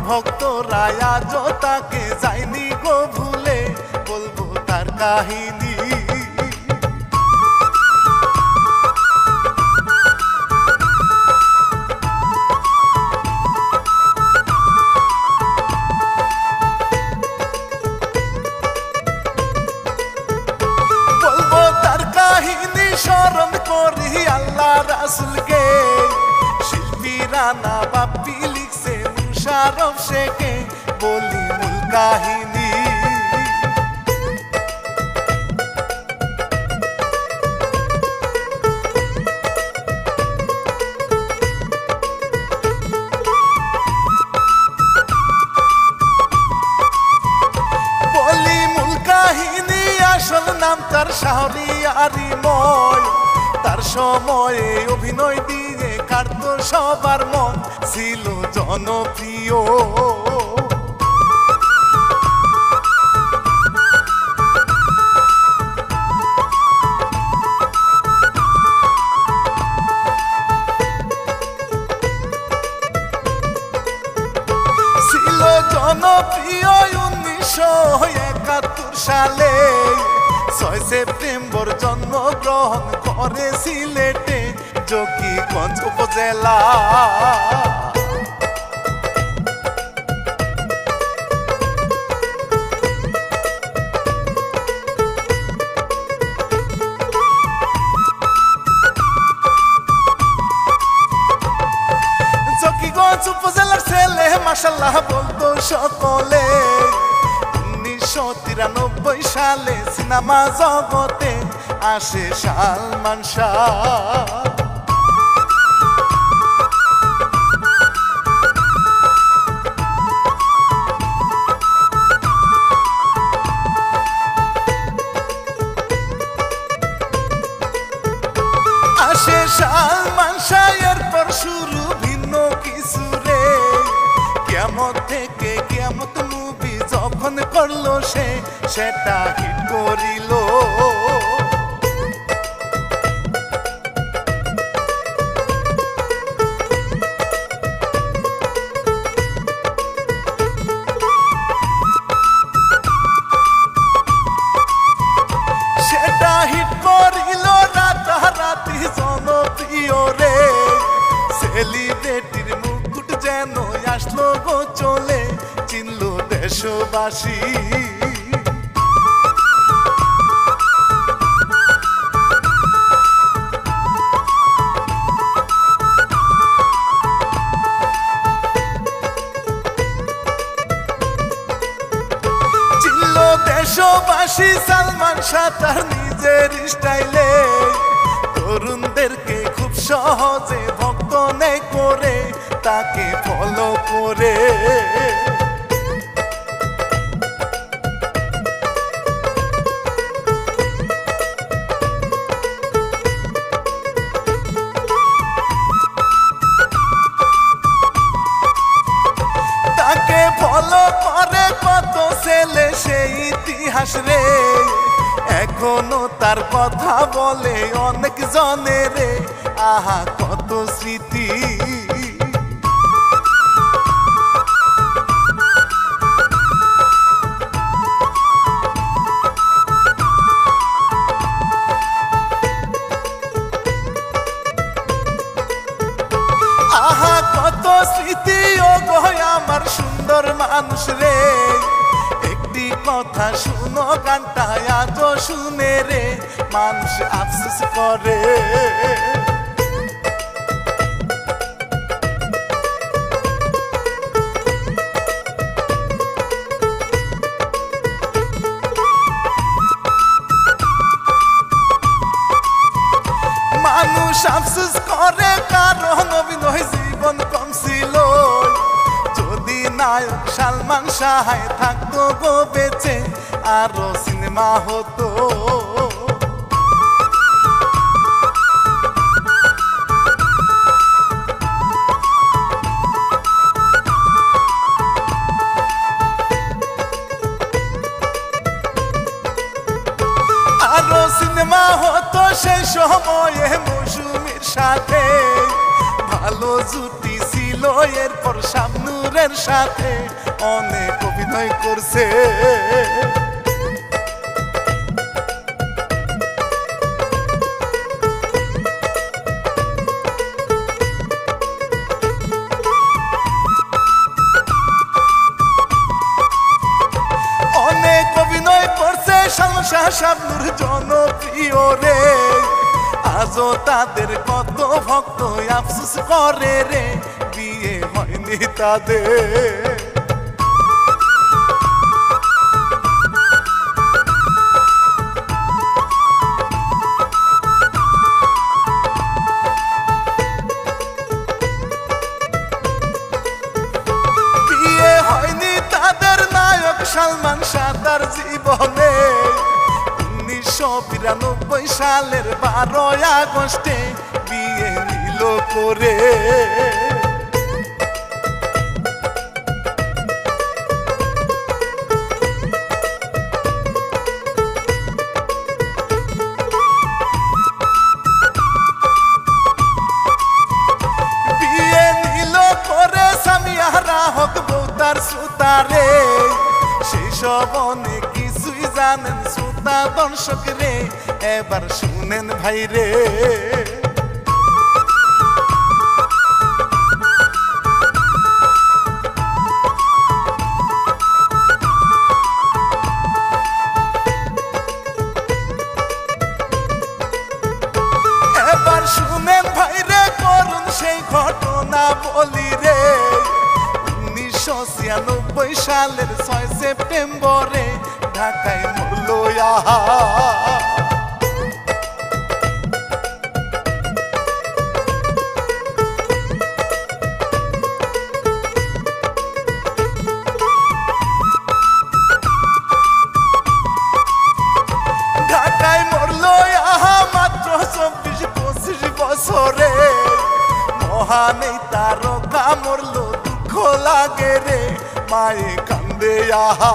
ভক্তরা আজও তাকে যায়নি গো ভুলে, বলবো তার কাহিনী। বলবো তার কাহিনী স্মরণ করি আল্লাহ রাসূলকে, শিল্পীরা না বাপ্পি লিখছে মুশারফ শেখে, বলি মূল কাহিনী। বলি মূল কাহিনী, আসল নাম তার শাহরিয়ারিময়। তার সময়ে অভিনয় দিয়ে কাটত সবার মন, ছিল জনপ্রিয়। ছিল জনপ্রিয় 1971 সালে 6 সেপ্টেম্বর জন্মগ্রহণ করে সিলেটে জকিগঞ্জ উপজেলা। জকিগঞ্জ উপজেলার ছেলে মাশাআল্লাহ বলতো সকলে। 1993 সালে সিনেমা জগতে আসে সালমান শাহ। আসে সালমান শাহ, এরপর শুরু ভিন্ন কিছু রে। কিয়ামত থেকে কিয়ামত মুভি যখন করলো সে, সেটা হিট করিল। সেটা হিট করিল, রাতারাতি জনপ্রিয় রে। সেলিব্রিটির মুকুট যেন আসলো গো চলে, চিনল দেশবাসী। চিনল দেশবাসী সালমান শাহ তার নিজের স্টাইলে, তরুণদেরকে খুব সহজে ভক্ত নেয় করে, তাকে ফলো করে। তাকে ফলো করে কত ছেলে, সেই ইতিহাস রে। এখনো তার কথা বলে অনেক জনে রে, আহা কত স্মৃতি। আহা কত স্মৃতি ও গো আমার সুন্দর মানুষ রে। একটি কথা শুনো, গানটা আজও শুনে রে মানুষ আফসোস করে। মানুষ আফসোস করে কারণ অভিনয় জীবন কম ছিল। যদি নায়ক সালমান শাহ থাকতো গো বেঁচে, আরো সিনেমা হতো। আরো সিনেমা হতো সেই সময়ে মৌসুমীর সাথে, ভালো জুটি ছিল এরপর শাবনূর নূরের সাথে অনেক অভিনয় করছে। অনেক অভিনয় করছে শালমান শাহ শাবনূর জনপ্রিয় রে, আজও তাদের কত ভক্ত আফসোস করে রে বিয়ে হয়নি তাদের। বিয়ে হয়নি তাদের নায়ক সালমান শাহ তার জীবনে 1992 সালের 12 আগস্টে বিয়ে নিল করে। বিয়ে নিল করে সামিয়ারা হক বউ তার সুতারে, সেসব অনেক কিছুই জানেন শ্রোতা দর্শক রে, এবার শুনেন ভাই রে। এবার শুনেন ভাই রে করুন সেই ঘটনা বলি রে। 1996 সালের 6 সেপ্টেম্বরে ঢাকায় মরল আহা। ঢাকায় মরল আহা মাত্র 24-25 বছরে, মহান এই তারকা মরল দুঃখ লাগে রে মায়ে কান্দে আহা।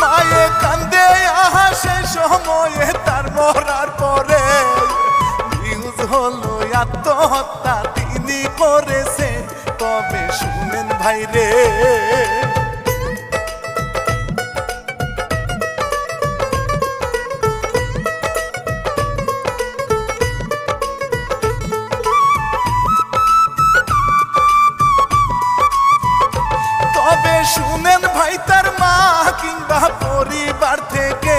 মায়ে কান্দে আহা সেই সময়ে তার মরার পরে নিউজ হলো আত্মহত্যা তিনি করেছে, তবে শুনেন ভাই রে। তবে শুনেন ভাই তার মা কিংবা পরিবার থেকে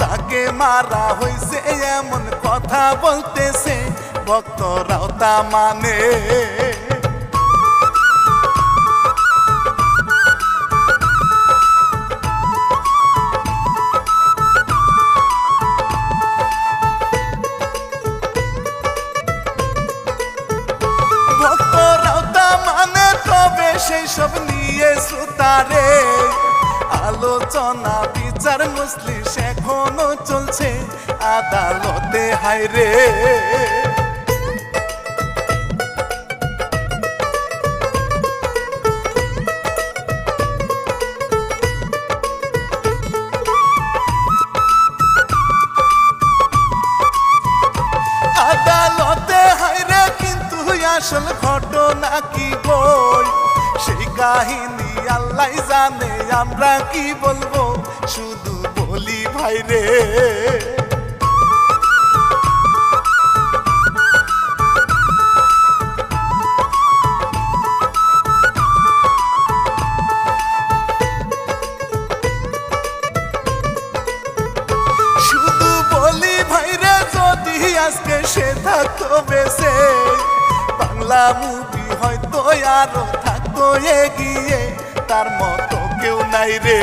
তাকে মারা হয়েছে এমন কথা বলতেছে ভক্তরাও তা মানে। ভক্তরাও তা মানে, তবে সেই সব নিয়ে শ্রোতারে আলোচনা বিচার মজলিস এখনো চলছে আদালতে হায়রে। আদালতে হায়রে কিন্তু আসল ঘটনা কি বই সেই কাহিনী আল্লাহ জানে, আমরা কি বলবো শুধু বলি ভাই রে। শুধু বলি ভাই রে যদি আজকে সে থাকতো বেঁচে, বাংলা মুভি হয়তো আরো থাকতো এগিয়ে, তার মতো কেউ নাই রে।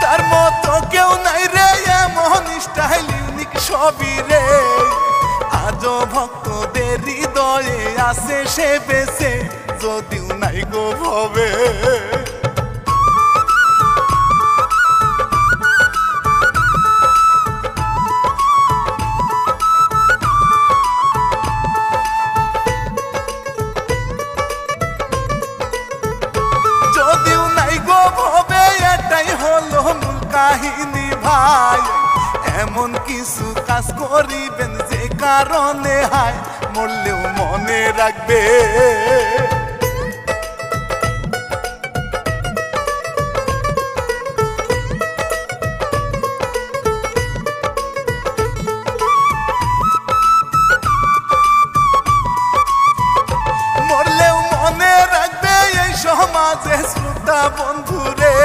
তার মতো কেউ নাই রে, এমন স্টাইল ইউনিক সবই রে, আজও ভক্তদের হৃদয়ে আছে সে বেঁচে যদিও নাই গো ভবে। যদিও নাই গো ভবে এটাই হলো মূল কাহিনী ভাই। এমন কিছু কাজ করিবেন যে কারণে হায় মরলেও মনে রাখবে। মরলেও মনে রাখবে এই সমাজে শ্রোতা বন্ধুরে।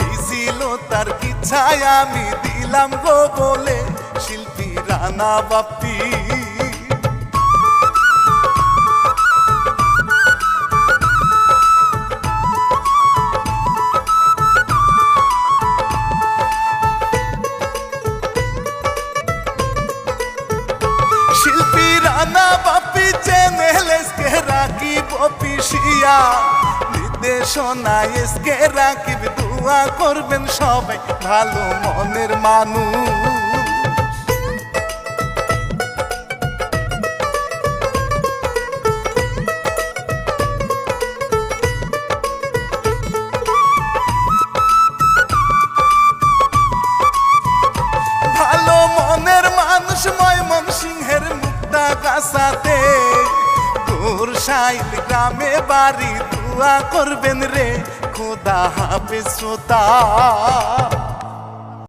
এই ছিল তার ইচ্ছায় আমি দিলাম গো বলে শিল্পী রানা বাপ্পি। শিল্পী রানা বাপ্পি চ্যানেল এসকে রাকিব অফিসিয়া নির্দেশনা এসকে রাকিব। দোয়া করবেন সবাই ভালো মনের মানুষ। ভালো মনের মানুষ ময়মনসিংহের মুক্তাগাছাতে গোরসাইল গ্রামে বাড়ি। দোয়া করবেন রে খোদা হাফেজ শ্রোতা।